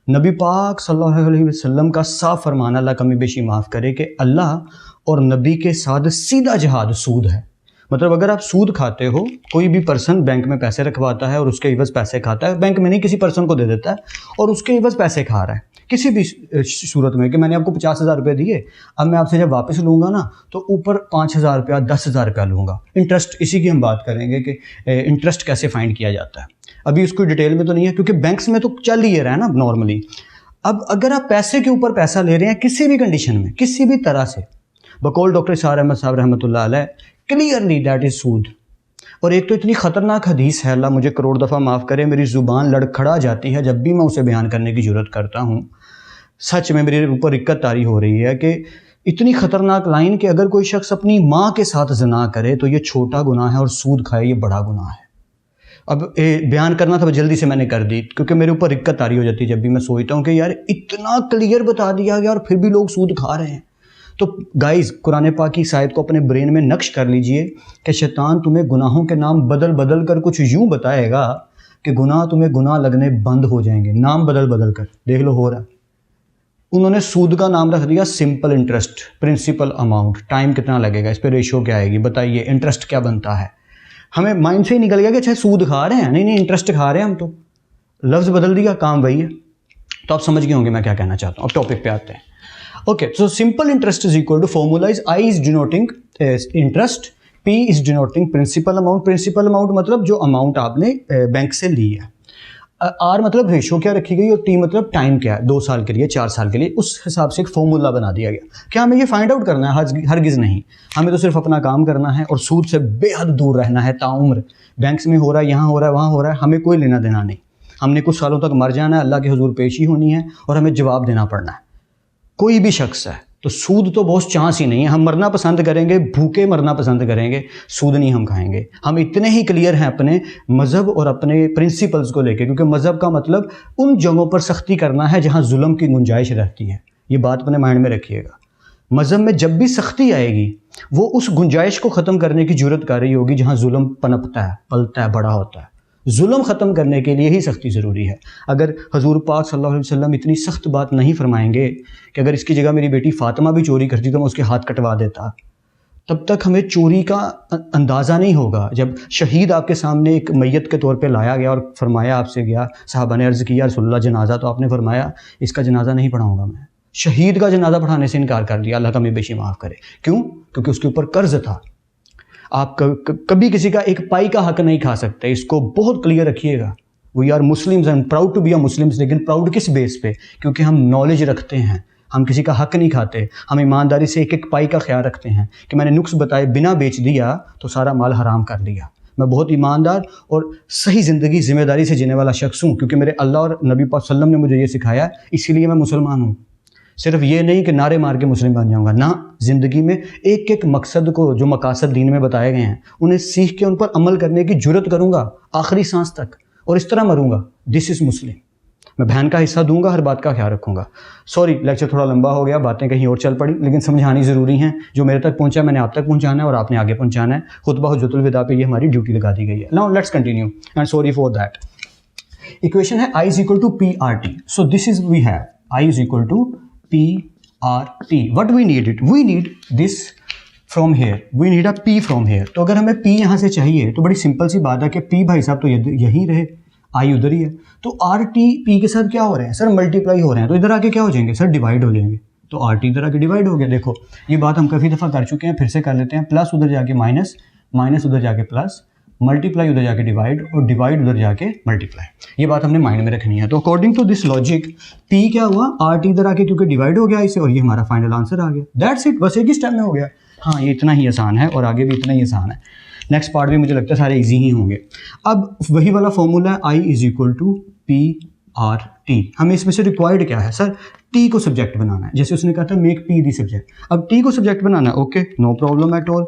नबी पाक सल्लल्लाहु अलैहि वसल्लम का साफ फरमान, अल्लाह कमी बेशी माफ़ करे, कि अल्लाह और नबी के साथ सीधा जिहाद सूद है। मतलब अगर आप सूद खाते हो, कोई भी पर्सन बैंक में पैसे रखवाता है और उसके इवज़ पैसे खाता है, बैंक में नहीं किसी पर्सन को दे देता है और उसके इवज़ पैसे खा रहा है किसी भी सूरत में, कि मैंने आपको 50,000 रुपये दिए, अब मैं आपसे जब वापस लूँगा ना तो ऊपर 5,000 रुपया 10,000 रुपया लूँगा। इंटरेस्ट, इसी की हम बात करेंगे कि इंटरेस्ट कैसे फाइंड किया जाता है। अभी उसको डिटेल में तो नहीं है क्योंकि बैंक्स में तो चल ही रहा है ना नॉर्मली। अब अगर आप पैसे के ऊपर पैसा ले रहे हैं किसी भी कंडीशन में, किसी भी तरह से, बकौल डॉक्टर इशार अहमद साहब रहमतुल्लाह अलैह, क्लियरली दैट इज़ सूद। और एक तो इतनी ख़तरनाक हदीस है, अल्लाह मुझे करोड़ दफ़ा माफ़ करे, मेरी ज़ुबान लड़खड़ा जाती है जब भी मैं उसे बयान करने की ज़रूरत करता हूँ। सच में मेरे ऊपर इक्कत तारी हो रही है कि इतनी ख़तरनाक लाइन कि अगर कोई शख्स अपनी माँ के साथ ज़िना करे तो ये छोटा गुनाह है और सूद खाए ये बड़ा गुनाह है। अब बयान करना था, जल्दी से मैंने कर दी क्योंकि मेरे ऊपर दिक्कत तारी हो जाती है जब भी मैं सोचता हूँ कि यार इतना क्लियर बता दिया गया और फिर भी लोग सूद खा रहे हैं। तो गाइज़, कुरान पाक की आयत को अपने ब्रेन में नक्श कर लीजिए कि शैतान तुम्हें गुनाहों के नाम बदल बदल कर कुछ यूँ बताएगा कि गुनाह तुम्हें गुनाह लगने बंद हो जाएंगे, नाम बदल बदल कर। देख लो हो रहा है। उन्होंने सूद का नाम रख दिया simple interest, principal amount. Time कितना लगेगा, इस पर रेशो क्या आएगी, बताइए इंटरेस्ट क्या बनता है। हमें माइंड से ही निकल गया कि अच्छा सूद खा रहे हैं, नहीं इंटरेस्ट खा रहे हैं हम, तो लफ्ज़ बदल दिया, काम वही है। तो आप समझ गए होंगे मैं क्या कहना चाहता हूँ। अब टॉपिक पे आते हैं। Okay, so simple interest is equal to, formula is I is denoting interest, P is denoting principal amount. Principal amount मतलब जो अमाउंट आपने बैंक से ली है, आर मतलब रेशो क्या रखी गई, और टी मतलब टाइम क्या है, 2 साल के लिए 4 साल के लिए, उस हिसाब से एक फॉर्मूला बना दिया गया। क्या हमें ये फाइंड आउट करना है? हरगिज़ नहीं। हमें तो सिर्फ अपना काम करना है और सूद से बेहद दूर रहना है ताउम्र। बैंक्स में हो रहा है, यहाँ हो रहा है, वहाँ हो रहा है, हमें कोई लेना देना नहीं। हमने कुछ सालों तक मर जाना है, अल्लाह के हुजूर पेशी होनी है और हमें जवाब देना पड़ना है। कोई भी शख्स है तो सूद तो बहुत चांस ही नहीं है। हम मरना पसंद करेंगे, भूखे मरना पसंद करेंगे, सूद नहीं हम खाएंगे। हम इतने ही क्लियर हैं अपने मज़हब और अपने प्रिंसिपल्स को लेके, क्योंकि मज़हब का मतलब उन जगहों पर सख्ती करना है जहाँ जुल्म की गुंजाइश रहती है। ये बात अपने माइंड में रखिएगा। मज़हब में जब भी सख्ती आएगी वो उस गुंजाइश को ख़त्म करने की जरूरत कर रही होगी जहाँ जुल्म पनपता है, पलता है, बड़ा होता है। जुल्म ख़त्म करने के लिए ही सख्ती ज़रूरी है। अगर हजूर पाक सल्लल्लाहु अलैहि वसल्लम इतनी सख्त बात नहीं फरमाएंगे कि अगर इसकी जगह मेरी बेटी फ़ातिमा भी चोरी करती तो मैं उसके हाथ कटवा देता, तब तक हमें चोरी का अंदाज़ा नहीं होगा। जब शहीद आपके सामने एक मैयत के तौर पे लाया गया और फरमाया, आपसे गया, साहबा ने अर्ज़ किया रसूलुल्लाह जनाजा, तो आपने फरमाया इसका जनाजा नहीं पढ़ाऊँगा मैं। शहीद का जनाजा पढ़ाने से इनकार कर दिया, अल्लाह कमी बेशी माफ़ करे। क्यों? क्योंकि उसके ऊपर कर्ज था। आप कभी किसी का एक पाई का हक नहीं खा सकते, इसको बहुत क्लियर रखिएगा। We are Muslims and proud to be a Muslims, लेकिन प्राउड किस बेस पे? क्योंकि हम नॉलेज रखते हैं, हम किसी का हक नहीं खाते, हम ईमानदारी से एक एक पाई का ख्याल रखते हैं कि मैंने नुक्स बताए बिना बेच दिया तो सारा माल हराम कर दिया। मैं बहुत ईमानदार और सही ज़िंदगी ज़िम्मेदारी से जीने वाला शख्स हूँ, क्योंकि मेरे अल्लाह और नबी पाक सल्लम ने मुझे ये सिखाया, इसीलिए मैं मुसलमान हूँ। सिर्फ ये नहीं कि नारे मार के मुस्लिम बन जाऊंगा ना, ज़िंदगी में एक एक मकसद को, जो मकासद दीन में बताए गए हैं, उन्हें सीख के उन पर अमल करने की जुर्रत करूंगा आखिरी सांस तक, और इस तरह मरूंगा। दिस इज़ मुस्लिम। मैं बहन का हिस्सा दूंगा, हर बात का ख्याल रखूंगा। सॉरी, लेक्चर थोड़ा लंबा हो गया, बातें कहीं और चल पड़ी, लेकिन समझानी ज़रूरी हैं। जो मेरे तक पहुंचा मैंने आप तक पहुंचाना है और आपने आगे पहुंचाना है। खुतबा हुज्जतुल विदा पे ये हमारी ड्यूटी लगा दी गई है। Now let's continue and sorry for that. Equation है I is equal to PRT। So this is we have I is equal to PRT. What we need it? We need this from here. We need a P from here. तो अगर हमें P यहाँ से चाहिए तो बड़ी simple सी बात है कि P भाई साहब तो यहीं रहे, I उधर ही है। तो RT P के साथ क्या हो रहे हैं सर? मल्टीप्लाई हो रहे हैं। तो इधर आके क्या हो जाएंगे सर? डिवाइड हो जाएंगे। तो RT इधर आके डिवाइड हो गया। देखो ये बात हम काफ़ी दफ़ा कर चुके हैं, फिर से कर लेते हैं। प्लस उधर जाके माइनस, माइनस उधर जाके प्लस, मल्टीप्लाई उधर जाके डिवाइड, और डिवाइड उधर जाके मल्टीप्लाई। ये बात हमने माइंड में रखनी है। तो according to this logic p क्या हुआ, RT इधर आके क्योंकि डिवाइड हो गया इसे, और ये हमारा फाइनल आंसर आ गया। दैट्स इट, बस एक ही स्टेप में हो गया। हाँ, ये इतना ही आसान है और आगे भी इतना ही आसान है। नेक्स्ट पार्ट भी मुझे लगता है सारे इजी ही होंगे। अब वही वाला फॉर्मूला है I = P/RT। हमें इसमें से रिक्वायर्ड क्या है सर, T को सब्जेक्ट बनाना है। जैसे उसने कहा था मेक P दी सब्जेक्ट, अब T को सब्जेक्ट बनाना है। Okay, no problem at all.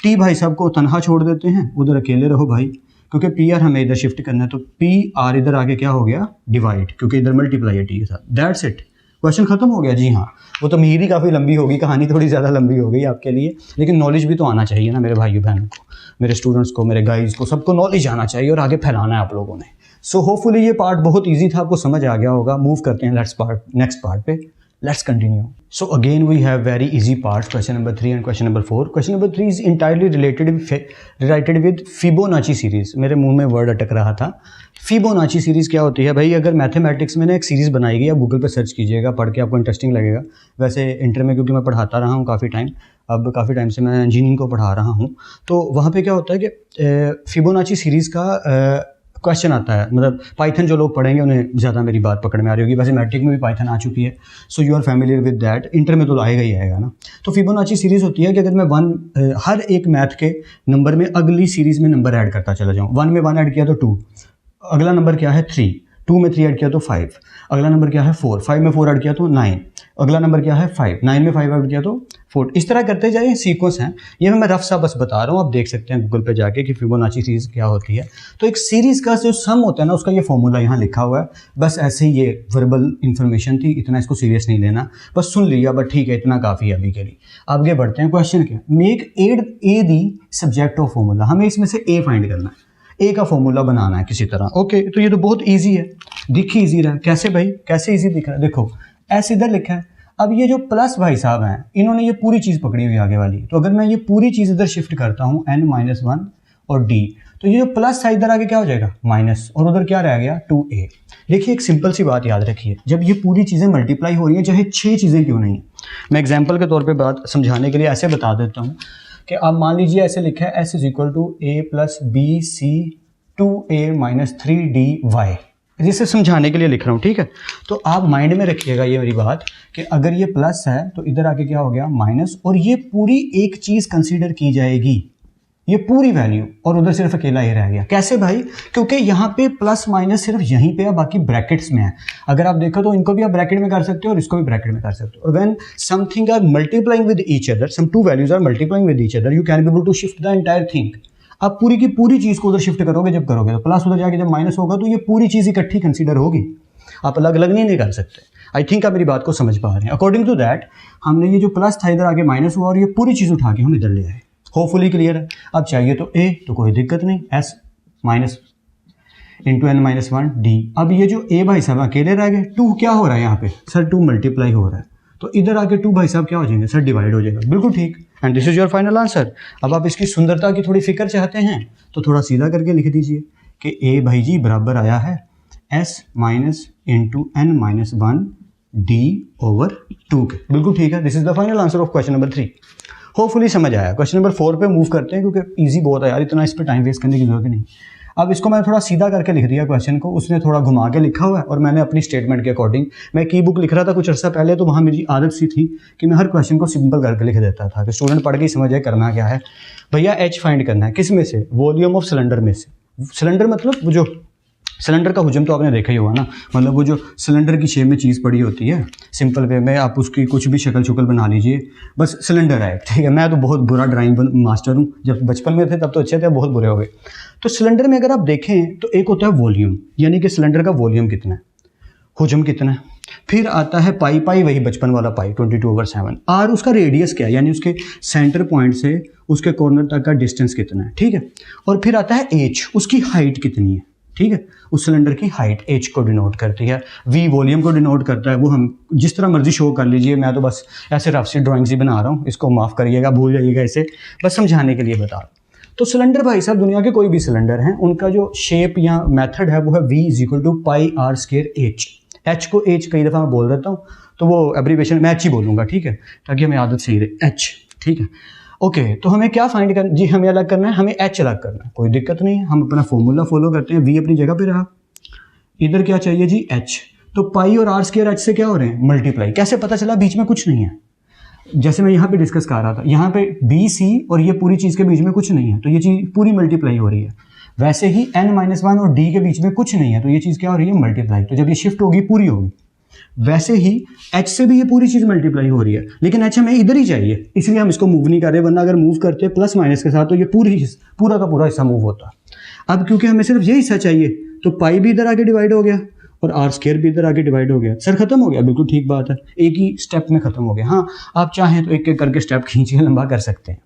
T भाई साहब को तनहा छोड़ देते हैं, उधर अकेले रहो भाई, क्योंकि PR हमें इधर शिफ्ट करना है। तो PR इधर आगे क्या हो गया, डिवाइड, क्योंकि इधर मल्टीप्लाई है T के साथ। दैट्स इट, क्वेश्चन खत्म हो गया जी। हाँ, वो तो मेरी काफ़ी लंबी होगी, कहानी थोड़ी ज़्यादा लंबी हो गई आपके लिए, लेकिन नॉलेज भी तो आना चाहिए ना मेरे भाइयों बहनों को, मेरे स्टूडेंट्स को, मेरे गाइज को, सबको नॉलेज आना चाहिए और आगे फैलाना है आप लोगों ने। सो होपफुली ये पार्ट बहुत इजी था, आपको समझ आ गया होगा। मूव करते हैं नेक्स्ट पार्ट पे। Let's continue. So again we have very easy parts, question number 3 and question number 4. Question number 3 is entirely related with Fibonacci series. मेरे मुंह में वर्ड अटक रहा था। Fibonacci series क्या होती है भाई, अगर मैथमेटिक्स में ना एक सीरीज़ बनाई गई, आप गूगल पे सर्च कीजिएगा, पढ़ के आपको इंटरेस्टिंग लगेगा। वैसे इंटर में क्योंकि मैं पढ़ाता रहा हूँ काफ़ी टाइम, अब काफ़ी टाइम से मैं इंजीनियरिंग को पढ़ा रहा हूँ, तो वहाँ पे क्या होता है कि Fibonacci सीरीज़ का क्वेश्चन आता है। मतलब पाइथन जो लोग पढ़ेंगे उन्हें ज़्यादा मेरी बात पकड़ में आ रही होगी, वैसे मैट्रिक में भी पाइथन आ चुकी है, so you are familiar with that. Inter में तो आएगा ही आएगा ना। तो फिबोनाची सीरीज़ होती है कि अगर मैं हर एक मैथ के नंबर में अगली सीरीज़ में नंबर ऐड करता चला जाऊँ। 1 में 1 ऐड किया तो 2, अगला नंबर क्या है 3, 2 में 3 ऐड किया तो 5, अगला नंबर क्या है 4, 5 में 4 ऐड किया तो 9, अगला नंबर क्या है 5, 9 में 5 ऐड किया तो 4। इस तरह करते जाए, सीक्वेंस हैं। ये मैं रफ सा बस बता रहा हूँ, आप देख सकते हैं गूगल पे जाके कि फिबोनाची सीरीज़ क्या होती है। तो एक सीरीज़ का जो सम होता है ना, उसका ये फॉर्मूला यहाँ लिखा हुआ है। बस ऐसे ही ये वर्बल इन्फॉर्मेशन थी, इतना इसको सीरियस नहीं लेना, बस सुन लिया, बट ठीक है, इतना काफ़ी है अभी के लिए। आगे बढ़ते हैं। क्वेश्चन क्या, make a the subject of formula. हमें इसमें से ए फाइंड करना है, ए का फॉर्मूला बनाना है किसी तरह। ओके, तो ये तो बहुत ईजी है, दिख ही ईजी रहा है। कैसे भाई, कैसे ईजी दिख रहा है, देखो ऐसे इधर लिखा है। अब ये जो प्लस भाई साहब हैं, इन्होंने ये पूरी चीज़ पकड़ी हुई आगे वाली, तो अगर मैं ये पूरी चीज़ इधर शिफ्ट करता हूँ n-1 और d, तो ये जो प्लस था इधर आगे क्या हो जाएगा माइनस, और उधर क्या रह गया 2a। देखिए एक सिंपल सी बात याद रखिए, जब ये पूरी चीज़ें मल्टीप्लाई हो रही हैं, चाहे 6 चीज़ें क्यों नहीं, मैं एग्जाम्पल के तौर पर बात समझाने के लिए ऐसे बता देता हूँ कि आप मान लीजिए ऐसे लिखा है s = a + b/c 2a - 3dy, जिसे समझाने के लिए लिख रहा हूँ, ठीक है। तो आप माइंड में रखिएगा ये मेरी बात कि अगर ये प्लस है तो इधर आके क्या हो गया माइनस, और ये पूरी एक चीज़ कंसीडर की जाएगी, ये पूरी वैल्यू, और उधर सिर्फ अकेला ये रह गया। कैसे भाई, क्योंकि यहाँ पे प्लस माइनस सिर्फ यहीं पे है, बाकी ब्रैकेट्स में है। अगर आप देखो तो इनको भी आप ब्रैकेट में कर सकते हो और इसको भी ब्रैकेट में कर सकते हो। और when something are multiplying with each other, some two values are multiplying with each other, you can be able to shift the entire thing. आप पूरी की पूरी चीज़ को उधर शिफ्ट करोगे, जब करोगे तो प्लस उधर जाके जब माइनस होगा तो ये पूरी चीज़ इकट्ठी कंसीडर होगी, आप अलग अलग नहीं कर सकते। आई थिंक आप मेरी बात को समझ पा रहे हैं। अकॉर्डिंग टू दैट हमने ये जो प्लस था इधर आगे माइनस हुआ और ये पूरी चीज़ उठा के हम इधर ले आए। होपफुली क्लियर है। अब चाहिए तो ए, तो कोई दिक्कत नहीं, s minus into n-1 d। अब ये जो a भाई साहब अकेले रह गए, 2 क्या हो रहा है यहाँ पे सर, 2 मल्टीप्लाई हो रहा है, तो इधर आके 2 भाई साहब क्या हो जाएंगे सर, डिवाइड हो जाएगा। बिल्कुल ठीक, and this is your final answer. अब आप इसकी सुंदरता की थोड़ी फिक्र चाहते हैं तो थोड़ा सीधा करके लिख दीजिए कि a भाई जी बराबर आया है s minus into n-1 d/2 के। बिल्कुल ठीक है, this is the final answer of question number 3। Hopefully समझ आया। क्वेश्चन नंबर 4 पे मूव करते हैं, क्योंकि ईजी बहुत है यार, इतना इस पर टाइम वेस्ट करने की जरूरत नहीं। अब इसको मैं थोड़ा सीधा करके लिख दिया क्वेश्चन को, उसने थोड़ा घुमा के लिखा हुआ है, और मैंने अपनी स्टेटमेंट के अकॉर्डिंग, मैं की बुक लिख रहा था कुछ अर्सा पहले, तो वहाँ मेरी आदत सी थी कि मैं हर क्वेश्चन को सिंपल करके लिख देता था कि स्टूडेंट पढ़ के ही समझ जाए करना क्या है। भैया h फाइंड करना है, किस में से, वॉल्यूम ऑफ सिलेंडर में से। सिलेंडर मतलब वो जो सिलेंडर का हुजम तो आपने देखा ही होगा ना, मतलब वो जो सिलेंडर की शेप में चीज़ पड़ी होती है, सिंपल वे में आप उसकी कुछ भी शक्ल शुक्ल बना लीजिए, बस सिलेंडर है, ठीक है। मैं तो बहुत बुरा ड्राइंग मास्टर हूँ, जब बचपन में थे तब तो अच्छे थे, बहुत बुरे हो गए। तो सिलेंडर में अगर आप देखें तो एक होता है वॉल्यूम, यानी कि सिलेंडर का वॉल्यूम कितना है, हुजम कितना है, फिर आता है पाई, पाई वही बचपन वाला पाई 22/7, और उसका रेडियस क्या है, यानी उसके सेंटर पॉइंट से उसके कॉर्नर तक का डिस्टेंस कितना है, ठीक है। और फिर आता है एच, उसकी हाइट कितनी है, ठीक है। उस सिलेंडर की हाइट एच को डिनोट करती है, वी वॉल्यूम को डिनोट करता है। वो हम जिस तरह मर्जी शो कर लीजिए, मैं तो बस ऐसे रफ सी ड्राइंग्स ही बना रहा हूँ, इसको माफ़ करिएगा, भूल जाइएगा इसे, बस समझाने के लिए बता रहा हूँ। तो सिलेंडर भाई साहब दुनिया के कोई भी सिलेंडर हैं, उनका जो शेप या मेथड है वो है v = πr²h। h को h कई दफ़ा मैं बोल देता हूँ, तो वो एब्रीवेशन मैं h ही बोलूँगा, ठीक है, ताकि हमें आदत सही रहे, h, ठीक है। ओके तो हमें क्या फाइंड करना जी, हमें अलग करना है, हमें एच अलग करना है, कोई दिक्कत नहीं है, हम अपना फॉर्मूला फॉलो करते हैं। वी अपनी जगह पे रहा, इधर क्या चाहिए जी एच, तो पाई और आर स्क्वायर एच से क्या हो रहे हैं मल्टीप्लाई। कैसे पता चला, बीच में कुछ नहीं है, जैसे मैं यहाँ पे डिस्कस कर रहा था, यहाँ पे बी सी और ये पूरी चीज़ के बीच में कुछ नहीं है, तो ये चीज़ पूरी मल्टीप्लाई हो रही है। वैसे ही n-1 और d के बीच में कुछ नहीं है, तो ये चीज़ क्या हो रही है मल्टीप्लाई। तो जब ये शिफ्ट होगी पूरी होगी। वैसे ही h से भी ये पूरी चीज़ मल्टीप्लाई हो रही है, लेकिन h हमें इधर ही चाहिए, इसलिए हम इसको मूव नहीं कर रहे, वरना अगर मूव करते प्लस माइनस के साथ तो ये पूरा का पूरा हिस्सा मूव होता। अब क्योंकि हमें सिर्फ ये हिस्सा चाहिए, तो पाई भी इधर आके डिवाइड हो गया और आर स्क्वायर भी इधर आके डिवाइड हो गया। सर खत्म हो गया, बिल्कुल ठीक बात है, एक ही स्टेप में खत्म हो गया। हाँ आप चाहें तो एक एक करके स्टेप खींचिए, लंबा कर सकते हैं,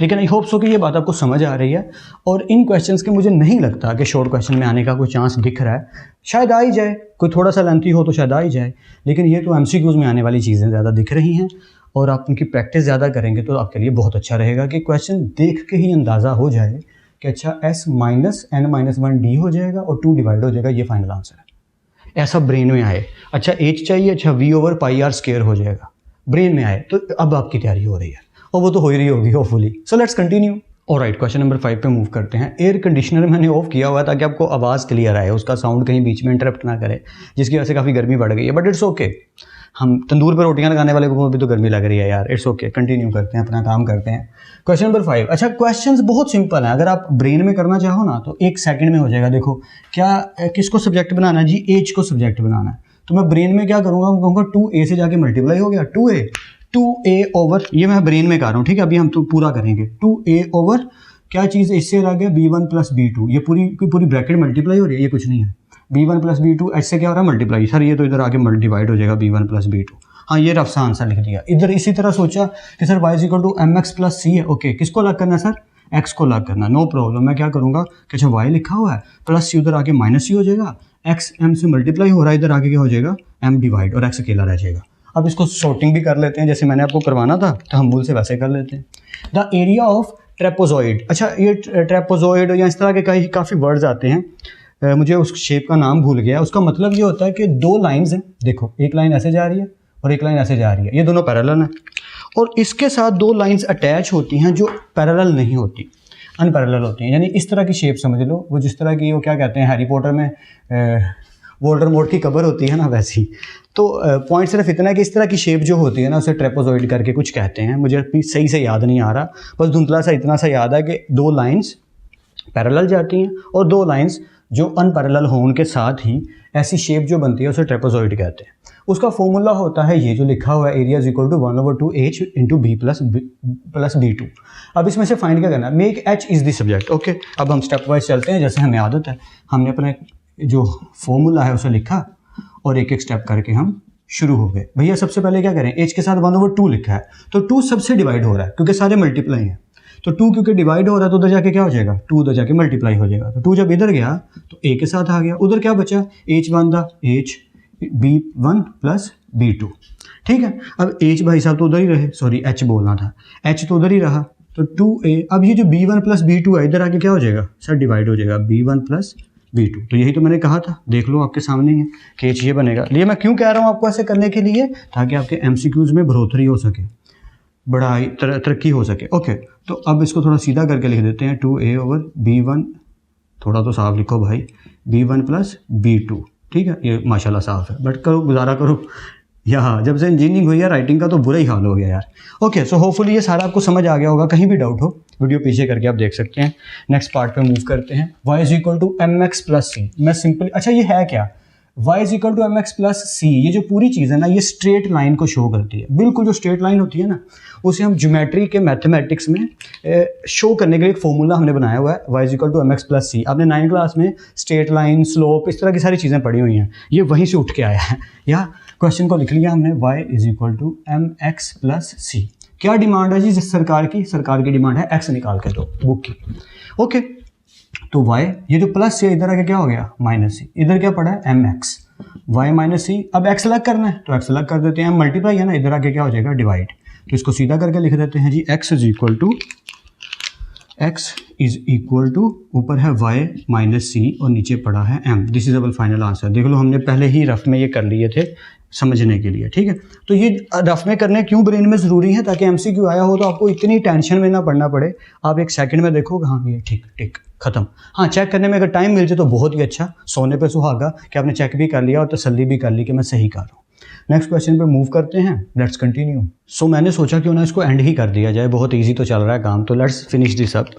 लेकिन आई होप सो कि ये बात आपको समझ आ रही है। और इन क्वेश्चंस के मुझे नहीं लगता कि शॉर्ट क्वेश्चन में आने का कोई चांस दिख रहा है, शायद आ ही जाए, कोई थोड़ा सा लेंथी हो तो शायद आ ही जाए, लेकिन ये तो MCQs में आने वाली चीज़ें ज़्यादा दिख रही हैं और आप उनकी प्रैक्टिस ज़्यादा करेंगे तो आपके लिए बहुत अच्छा रहेगा कि क्वेश्चन देख के ही अंदाज़ा हो जाए कि अच्छा s माइनस n-1 हो जाएगा और 2 डिवाइड हो जाएगा, ये फाइनल आंसर है। ऐसा ब्रेन में आए, अच्छा h चाहिए, अच्छा v over pi are square हो जाएगा, ब्रेन में आए, तो अब आपकी तैयारी हो रही है और वो तो हो ही रही होगी hopefully. So let's continue. Alright, question number 5 पे मूव करते हैं। एयर कंडीशनर मैंने ऑफ किया हुआ है ताकि आपको आवाज़ क्लियर आए, उसका साउंड कहीं बीच में इंटरप्ट ना करे, जिसकी वजह से काफ़ी गर्मी बढ़ गई है, बट इट्स ओके। हम तंदूर पर रोटियां लगाने वाले को भी तो गर्मी लग रही है यार, इट्स ओके, कंटिन्यू करते हैं, अपना काम करते हैं। क्वेश्चन नंबर 5, अच्छा क्वेश्चंस बहुत सिंपल है, अगर आप ब्रेन में करना चाहो ना तो 1 सेकंड में हो जाएगा। देखो क्या किसको सब्जेक्ट बनाना है जी, एज को सब्जेक्ट बनाना है, तो मैं ब्रेन में क्या करूँगा, मैं कहूँगा 2a से जाके मल्टीप्लाई हो गया 2a ओवर, ये मैं ब्रेन में कर रहा हूँ, ठीक है, अभी हम तो पूरा करेंगे। 2a ओवर क्या चीज़ इससे आ गया b1 प्लस b2, ये पूरी ब्रैकेट मल्टीप्लाई हो रही है, ये कुछ नहीं है। b1 प्लस b2 एच से क्या हो रहा है मल्टीप्लाई, सर ये तो इधर आके डिवाइड हो जाएगा b1 प्लस b2। हाँ ये रफ सा आंसर लिख दिया। इधर इसी तरह सोचा कि sir y equal to mx plus c है, ओके किसको अलग करना है सर, x को अलग करना, नो प्रॉब्लम। मैं क्या करूँगा कि अच्छा y लिखा हुआ है प्लस c उधर आके माइनस c हो जाएगा, x m से मल्टीप्लाई हो रहा है, इधर आके क्या हो जाएगा m डिवाइड और x अकेला रह जाएगा। अब इसको सॉर्टिंग भी कर लेते हैं, जैसे मैंने आपको करवाना था तो हम भूल से वैसे कर लेते हैं। द एरिया ऑफ ट्रेपोजॉइड, अच्छा ये ट्रेपोजॉइड या इस तरह के काफ़ी वर्ड्स आते हैं, मुझे उस शेप का नाम भूल गया। उसका मतलब ये होता है कि 2 लाइंस हैं, देखो एक लाइन ऐसे जा रही है और एक लाइन ऐसे जा रही है, ये दोनों पैरेलल हैं, और इसके साथ 2 लाइंस अटैच होती हैं जो पैरेलल नहीं होती, अनपैरेलल होती हैं, यानी इस तरह की शेप समझ लो, वो जिस तरह की वो क्या कहते हैं हैरी पॉटर में वोल्डेमॉर्ट की कब्र होती है ना, वैसी। तो पॉइंट सिर्फ इतना है कि इस तरह की शेप जो होती है ना उसे ट्रेपोजॉइड करके कुछ कहते हैं, मुझे सही से याद नहीं आ रहा, बस धुंधला सा इतना सा याद है कि 2 लाइंस पैरेलल जाती हैं और 2 लाइंस जो अनपैरेलल हों उनके साथ ही ऐसी शेप जो बनती है उसे ट्रेपोजॉइड कहते हैं। उसका फॉर्मूला होता है ये जो लिखा हुआ है, area is equal to 1/2h into b plus b2। अब इसमें से फाइंड क्या करना है, make h is the subject. Okay अब हम स्टेप वाइज चलते हैं, जैसे हमें आदत है, हमने अपना जो फॉर्मूला है उसे लिखा और एक एक स्टेप करके हम शुरू हो गए। भैया सबसे पहले क्या करें, h के साथ 1/2 लिखा है तो 2 सबसे डिवाइड हो रहा है क्योंकि सारे मल्टीप्लाई हैं, तो 2 क्योंकि डिवाइड हो रहा है तो उधर जाके क्या हो जाएगा, 2 उधर जाके मल्टीप्लाई हो जाएगा, तो 2 जब इधर गया तो a के साथ आ गया, उधर क्या बचा h बांधा h b1 प्लस b2, ठीक है। अब h भाई साहब तो उधर ही रहे, सॉरी h बोलना था, h तो उधर ही रहा, तो 2a, अब ये जो b1 प्लस b2 है इधर आके क्या हो जाएगा सर, डिवाइड हो जाएगा b1 प्लस b2, तो यही तो मैंने कहा था, देख लो आपके सामने ही है कि h ये बनेगा। लिए मैं क्यों कह रहा हूँ आपको ऐसे करने के लिए, ताकि आपके MCQs में बढ़ोतरी हो सके, बड़ा तरक्की हो सके। ओके तो अब इसको थोड़ा सीधा करके लिख देते हैं, 2a ओवर b1, थोड़ा तो साफ लिखो भाई, b1 प्लस b2, ठीक है, ये माशाल्लाह साफ है, बट करो गुजारा करो, यहाँ जब से इंजीनियरिंग हुई है राइटिंग का तो बुरा ही हाल हो गया यार। ओके सो होपफुली ये सारा आपको समझ आ गया होगा, कहीं भी डाउट हो वीडियो पीछे करके आप देख सकते हैं। नेक्स्ट पार्ट पे मूव करते हैं, y is equal to mx plus c। मैं सिंपली, अच्छा ये है क्या, y is equal to mx plus c, ये जो पूरी चीज़ है ना ये स्ट्रेट लाइन को शो करती है, बिल्कुल जो स्ट्रेट लाइन होती है ना उसे हम ज्योमेट्री के मैथमेटिक्स में शो करने के लिए एक फॉर्मूला हमने बनाया हुआ है, y is equal to mx plus c। आपने 9th क्लास में स्ट्रेट लाइन, स्लोप, इस तरह की सारी चीज़ें पढ़ी हुई हैं, ये वहीं से उठ के आया है, या क्वेश्चन को लिख लिया हमने y is equal to mx plus c। क्या डिमांड है जी सरकार की डिमांड है x निकाल के दो बुक की। ओके तो y, ये जो प्लस है इधर आके क्या हो गया माइनस c, इधर क्या पड़ा है mx, y माइनस c, अब x अलग करना है तो x अलग कर देते हैं, मल्टीप्लाई है ना, इधर आके क्या हो जाएगा डिवाइड, तो इसको सीधा करके लिख देते हैं जी, x इज इक्वल टू ऊपर है y माइनस c और नीचे पड़ा है m, this is our final answer. देख लो हमने पहले ही रफ में ये कर लिए थे, समझने के लिए, ठीक है। तो ये रफ में करने क्यों ब्रेन में ज़रूरी है, ताकि एमसीक्यू आया हो तो आपको इतनी टेंशन में ना पड़ना पड़े, आप एक सेकंड में देखोगे हाँ ये ठीक ठीक खत्म। हाँ, चेक करने में अगर टाइम मिल जाए तो बहुत ही अच्छा, सोने पे सुहागा कि आपने चेक भी कर लिया और तसल्ली भी कर ली कि मैं सही कर रहा हूँ। नेक्स्ट क्वेश्चन पे मूव करते हैं, लेट्स कंटिन्यू। सो मैंने सोचा क्यों ना इसको एंड ही कर दिया जाए, बहुत ईजी तो चल रहा है काम, तो let's finish this up.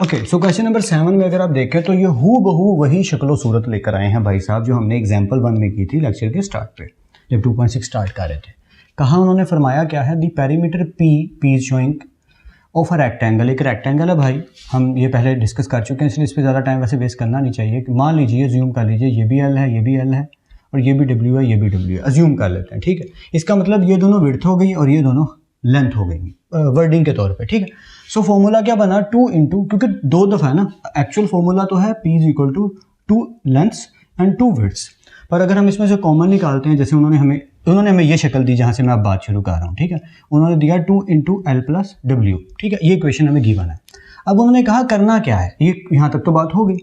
Okay, so question number 7 में अगर आप देखें तो ये हू बहू वही शक्लो सूरत लेकर आए हैं भाई साहब, जो हमने एग्जाम्पल 1 में की थी लेक्चर के स्टार्ट पे, जब 2.6 स्टार्ट कर रहे थे। कहाँ उन्होंने फरमाया क्या है, the perimeter p is showing of a rectangle, एक रेक्टेंगल है भाई, हम ये पहले डिस्कस कर चुके हैं इसलिए इस पर ज़्यादा टाइम वैसे वेस्ट करना नहीं चाहिए। कि मान लीजिए अज्यूम कर लीजिए ये भी एल है, ये भी एल है, और ये भी डब्ल्यू है, ये भी डब्ल्यू है, अज्यूम कर लेते हैं, ठीक है। इसका मतलब ये दोनों विड्थ हो गई और ये दोनों लेंथ हो गई वर्डिंग के तौर पे, ठीक है। सो फॉर्मूला क्या बना, 2 इंटू, क्योंकि 2 दफ़ा है ना, एक्चुअल फॉर्मूला तो है P is equal to 2 lengths and 2 widths, पर अगर हम इसमें से कॉमन निकालते हैं, जैसे उन्होंने हमें ये शक्ल दी जहाँ से मैं अब बात शुरू कर रहा हूँ, ठीक है। उन्होंने दिया 2 इंटू एल प्लस डब्ल्यू, ठीक है, ये इक्वेशन हमें गिवन है। अब उन्होंने कहा करना क्या है, ये यहाँ तक तो बात हो गई,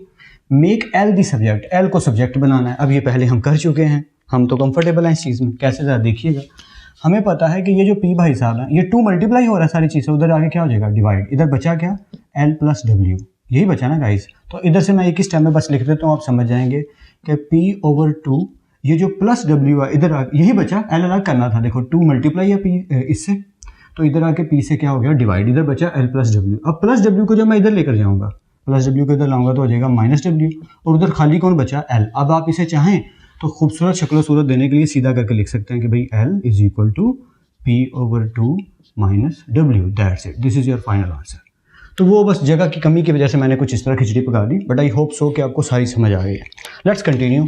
make L the subject, L को सब्जेक्ट बनाना है। अब ये पहले हम कर चुके हैं, हम तो कंफर्टेबल हैं इस चीज़ में। कैसे ज़रा देखिएगा, हमें पता है कि ये जो P भाई साहब है ये 2 मल्टीप्लाई हो रहा है सारी चीज़ें, उधर आगे क्या हो जाएगा डिवाइड, इधर बचा क्या L प्लस डब्ल्यू, यही बचा ना गाइस। तो इधर से मैं एक ही स्टेप में बस लिख देता हूँ, आप समझ जाएंगे कि P/2 ये जो प्लस डब्ल्यू है इधर यही बचा, L अलग करना था, देखो 2 मल्टीप्लाई है P इससे, तो इधर आके P से क्या हो गया डिवाइड, इधर बचा L प्लस डब्ल्यू। अब प्लस डब्ल्यू को जब मैं इधर लेकर जाऊँगा, प्लस डब्ल्यू को इधर लाऊंगा तो हो जाएगा माइनस डब्ल्यू, और उधर खाली कौन बचा L। अब आप इसे चाहें तो खूबसूरत शक्ल सूरत देने के लिए सीधा करके लिख सकते हैं कि भाई L is equal to P/2 minus W, that's it, this is your final answer. तो वो बस जगह की कमी की वजह से मैंने कुछ इस तरह खिचड़ी पका दी, बट आई होप सो कि आपको सारी समझ आ गई है। लेट्स कंटिन्यू,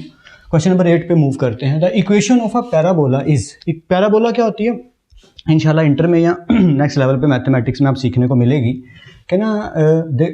क्वेश्चन नंबर 8 पे मूव करते हैं। The equation of a parabola is, एक पैराबोला क्या होती है, इंशाल्लाह इंटर में या नेक्स्ट लेवल पे मैथमेटिक्स में आप सीखने को मिलेगी कि ना,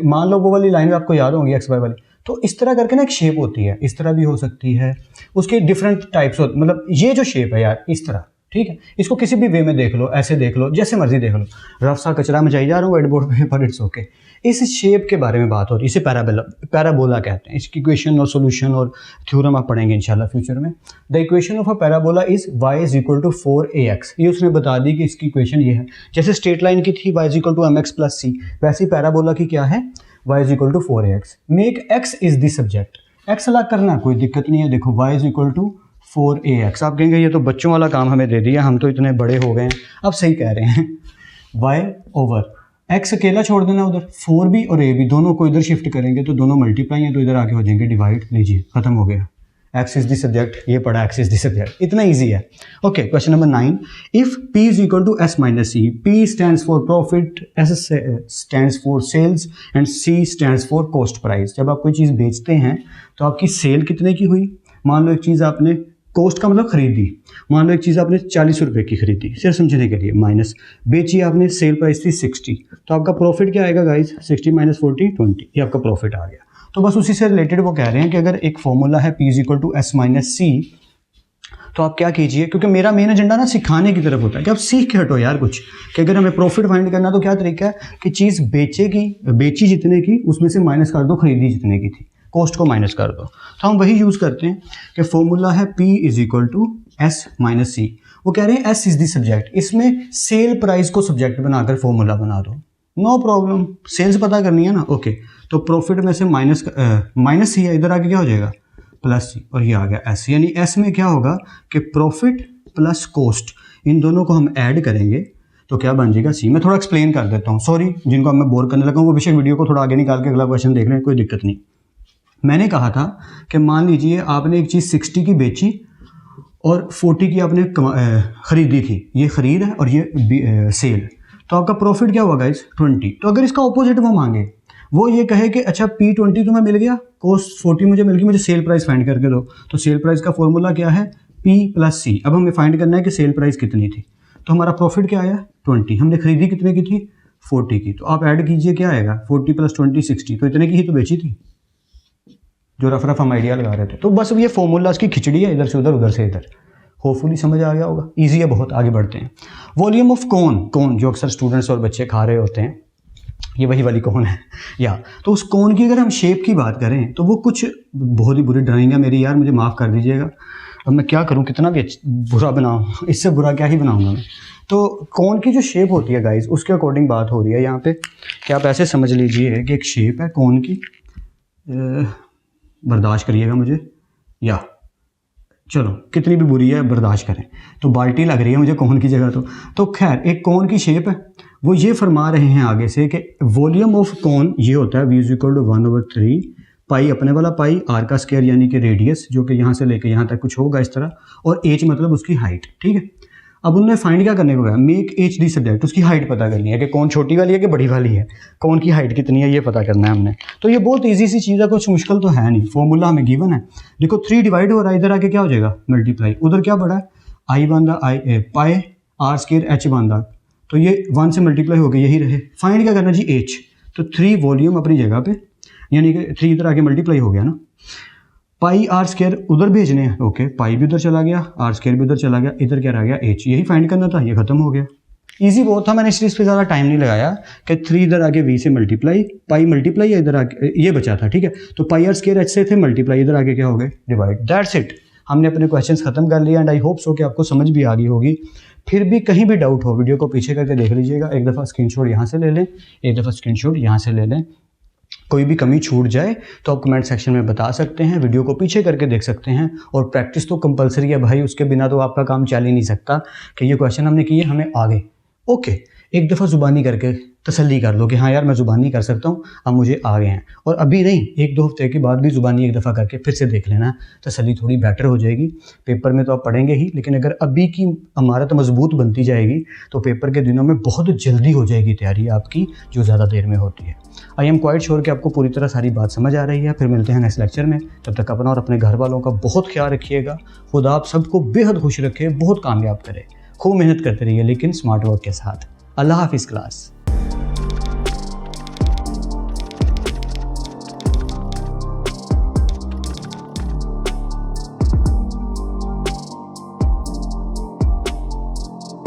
मान लो वो वाली लाइन आपको याद होंगी एक्स वाई वाली, तो इस तरह करके ना एक शेप होती है, इस तरह भी हो सकती है, उसके डिफरेंट टाइप्स होते, मतलब ये जो शेप है यार इस तरह, ठीक है, इसको किसी भी वे में देख लो, ऐसे देख लो, जैसे मर्जी देख लो, रफ सा कचरा मचाई जा रहा हूँ व्हाइट बोर्ड पे, पर इट्स ओके। इस शेप के बारे में बात हो रही है, इसे पैराबोला कहते हैं। इसकी इक्वेशन और सोल्यूशन और थ्योरम आप पढ़ेंगे इंशाल्लाह फ्यूचर में। The equation of a parabola is y is equal to 4ax, ये उसने बता दी कि इसकी इक्वेशन ये है, जैसे स्ट्रेट लाइन की थी y is equal to mx plus c, वैसे ही पैराबोला की क्या है, y is equal to 4ax। Make x is the subject, x अलग करना कोई दिक्कत नहीं है, देखो y is equal to 4ax। आप कहेंगे ये तो बच्चों वाला काम हमें दे दिया, हम तो इतने बड़े हो गए हैं। अब सही कह रहे हैं, y ओवर x अकेला छोड़ देना उधर, 4b और a दोनों को इधर शिफ्ट करेंगे तो दोनों मल्टीप्लाई हैं, तो इधर आके हो जाएंगे डिवाइड, लीजिए खत्म हो गया। x इज द सब्जेक्ट, ये पढ़ा x इज द सब्जेक्ट, इतना इजी है। Okay, question number 9, if p is equal to s minus c, p stands for profit, s stands for sales and c stands for cost price. जब आप कोई चीज़ बेचते हैं तो आपकी सेल कितने की हुई, मान लो एक चीज़ आपने, कॉस्ट का मतलब खरीदी, मान लो एक चीज़ आपने 40 रुपये की खरीदी, सिर्फ समझने के लिए, माइनस बेची आपने, सेल प्राइस थी 60, तो आपका प्रॉफिट क्या आएगा गाइस, 60 माइनस 40 20, ये आपका प्रॉफिट आ गया। तो बस उसी से रिलेटेड वो कह रहे हैं कि अगर एक फॉर्मूला है P is equal to S minus C, तो आप क्या कीजिए, क्योंकि मेरा मेन एजेंडा ना सिखाने की तरफ होता है कि आप सीख के हटो यार कुछ, कि अगर हमें प्रॉफिट फाइंड करना तो क्या तरीका है कि चीज़ बेची जितने की उसमें से माइनस कर दो खरीदी जितने की थी, कॉस्ट को माइनस कर दो। तो हम वही यूज़ करते हैं कि फॉर्मूला है P is equal to S minus C, वो कह रहे हैं S इज द सब्जेक्ट, इसमें सेल प्राइस को सब्जेक्ट बनाकर फॉर्मूला बना दो, नो प्रॉब्लम, सेल्स पता करनी है ना। ओके, तो प्रॉफिट में से माइनस सी है, इधर आके क्या हो जाएगा प्लस सी, और ये आ गया S, यानी S में क्या होगा कि प्रॉफिट प्लस कॉस्ट, इन दोनों को हम ऐड करेंगे तो क्या बन जाएगा C। मैं थोड़ा एक्सप्लेन कर देता हूँ, सॉरी जिनको मैं बोर करने लगा हूँ वो बेशक वीडियो को थोड़ा आगे निकाल के अगला क्वेश्चन देख लें, कोई दिक्कत नहीं। मैंने कहा था कि मान लीजिए आपने एक चीज़ 60 की बेची और 40 की आपने खरीदी थी, ये खरीद है और ये सेल, तो आपका प्रॉफिट क्या हुआ गाइस 20। तो अगर इसका ऑपोजिट वो मांगे, वो ये कहे कि अच्छा P20 तुम्हें मिल गया, कॉस्ट 40 मुझे मिल गई, मुझे सेल प्राइस फाइंड करके दो, तो सेल प्राइस का फॉर्मूला क्या है P प्लस C। अब हमें फाइंड करना है कि सेल प्राइस कितनी थी, तो हमारा प्रॉफिट क्या आया 20, हमने खरीदी कितने की थी 40 की, तो आप ऐड कीजिए क्या आएगा 40 प्लस 20 60, तो इतने की ही तो बेची थी, जो रफ रफ हम आइडिया लगा रहे थे। तो बस ये फॉर्मूला की खिचड़ी है, इधर से उधर से इधर, होपफुली समझ आ गया होगा, इजी है बहुत। आगे बढ़ते हैं, वॉल्यूम ऑफ कोन जो अक्सर स्टूडेंट्स और बच्चे खा रहे होते हैं, ये वही वाली कोन है या, तो उस कोन की अगर हम शेप की बात करें तो वो कुछ बहुत ही बुरी ड्राइंग है मेरी यार, मुझे माफ़ कर दीजिएगा। अब मैं क्या करूँ, कितना भी बुरा बनाऊँ, इससे बुरा क्या ही बनाऊँगा मैं। तो कोन की जो शेप होती है गाइस, उसके अकॉर्डिंग बात हो रही है यहाँ पे कि आप ऐसे समझ लीजिए कि एक शेप है कोन की, बर्दाश्त करिएगा मुझे, या चलो कितनी भी बुरी है बर्दाश्त करें, तो बाल्टी लग रही है मुझे कोन की जगह। तो खैर एक कोन की शेप है, वो ये फरमा रहे हैं आगे से कि वॉल्यूम ऑफ कोन ये होता है v = 1/3 पाई, अपने वाला पाई, आर का स्क्वायर यानी कि रेडियस जो कि यहाँ से लेके यहाँ तक कुछ होगा इस तरह, और h मतलब उसकी हाइट, ठीक है। अब उन्होंने फाइंड क्या करने को कहा, मेक एच डी सब्जेक्ट, उसकी हाइट पता करनी है कि कौन छोटी वाली है कि बड़ी वाली है, कौन की हाइट कितनी है ये पता करना है हमने। तो ये बहुत इजी सी चीज़ है, कुछ मुश्किल तो है नहीं, फॉर्मूला हमें गिवन है। देखो 3 डिवाइड हो रहा है, इधर आके क्या हो जाएगा मल्टीप्लाई, उधर क्या बढ़ा है आई बांधा आई ए पाए आर स्क्वायर एच बांधा, तो ये 1 से मल्टीप्लाई हो गया, यही रहे। फाइंड क्या करना जी एच, तो 3 वॉल्यूम अपनी जगह पे, यानी कि 3 इधर आके मल्टीप्लाई हो गया ना, पाई आर स्क्वायर उधर भेजने हैं, ओके पाई भी उधर चला गया, आर स्क्वायर भी उधर चला गया, इधर क्या रह गया एच, यही फाइंड करना था, ये खत्म हो गया। इजी बहुत था, मैंने इस पे ज़्यादा टाइम नहीं लगाया कि 3 इधर आके v से मल्टीप्लाई, पाई मल्टीप्लाई इधर आके ये बचा था, ठीक है। तो पाई आर स्क्वायर एच से थे मल्टीप्लाई, इधर आके क्या हो गए डिवाइड, दैट्स इट। हमने अपने क्वेश्चंस खत्म कर लिया एंड आई होप सो कि आपको समझ भी आ गई होगी। फिर भी कहीं भी डाउट हो वीडियो को पीछे करके देख लीजिएगा, एक दफ़ा स्क्रीनशॉट यहाँ से ले लें, एक दफ़ा स्क्रीनशॉट यहाँ से ले लें, कोई भी कमी छूट जाए तो आप कमेंट सेक्शन में बता सकते हैं, वीडियो को पीछे करके देख सकते हैं। और प्रैक्टिस तो कंपलसरी है भाई, उसके बिना तो आपका काम चल ही नहीं सकता कि ये क्वेश्चन हमने किए हमें आ गए, ओके एक दफ़ा ज़ुबानी करके तसल्ली कर लो कि हाँ यार मैं ज़ुबानी कर सकता हूँ, अब मुझे आ गए हैं। और अभी नहीं, 1-2 हफ्ते के बाद भी ज़ुबानी एक दफ़ा करके फिर से देख लेना, तसल्ली थोड़ी बेटर हो जाएगी। पेपर में तो आप पढ़ेंगे ही, लेकिन अगर अभी की इमारत मजबूत बनती जाएगी तो पेपर के दिनों में बहुत जल्दी हो जाएगी तैयारी आपकी, जो ज़्यादा देर में होती है। आई एम क्वाइट श्योर कि आपको पूरी तरह सारी बात समझ आ रही है। फिर मिलते हैं नेक्स्ट लेक्चर में, तब तक अपना और अपने घर वालों का बहुत ख्याल रखिएगा। खुदा आप सबको बेहद खुश रखे, बहुत कामयाब करे, खूब मेहनत करते रहिए लेकिन स्मार्ट वर्क के साथ। अल्लाह हाफिज़ क्लास।